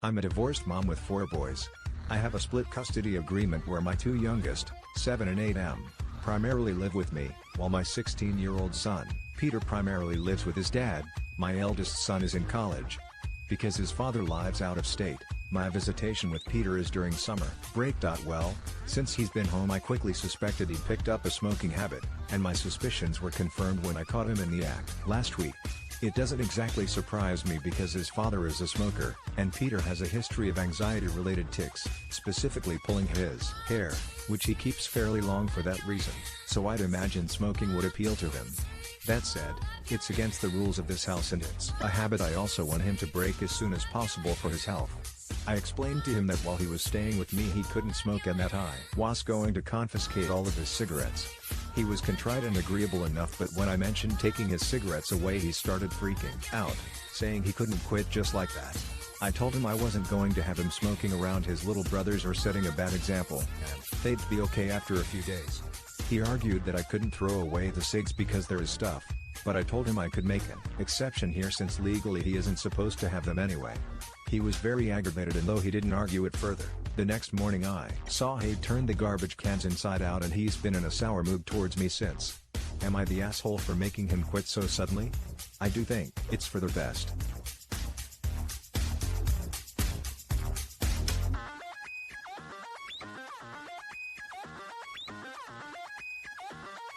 I'm a divorced mom with 4 boys. I have a split custody agreement where my 2 youngest, 7 and 8 primarily live with me, while my 16-year-old son, Peter, primarily lives with his dad. My eldest son is in college. Because his father lives out of state, my visitation with Peter is during summer break. Well, since he's been home, I quickly suspected he'd picked up a smoking habit, and my suspicions were confirmed when I caught him in the act last week. It doesn't exactly surprise me because his father is a smoker, and Peter has a history of anxiety-related tics, specifically pulling his hair, which he keeps fairly long for that reason, so I'd imagine smoking would appeal to him. That said, it's against the rules of this house and it's a habit I also want him to break as soon as possible for his health. I explained to him that while he was staying with me he couldn't smoke and that I was going to confiscate all of his cigarettes. He was contrite and agreeable enough, but when I mentioned taking his cigarettes away he started freaking out, saying he couldn't quit just like that. I told him I wasn't going to have him smoking around his little brothers or setting a bad example, and they'd be okay after a few days. He argued that I couldn't throw away the cigs because they're his stuff, but I told him I could make an exception here since legally he isn't supposed to have them anyway. He was very aggravated, and though he didn't argue it further, the next morning I saw he'd turned the garbage cans inside out and he's been in a sour mood towards me since. Am I the asshole for making him quit so suddenly? I do think it's for the best.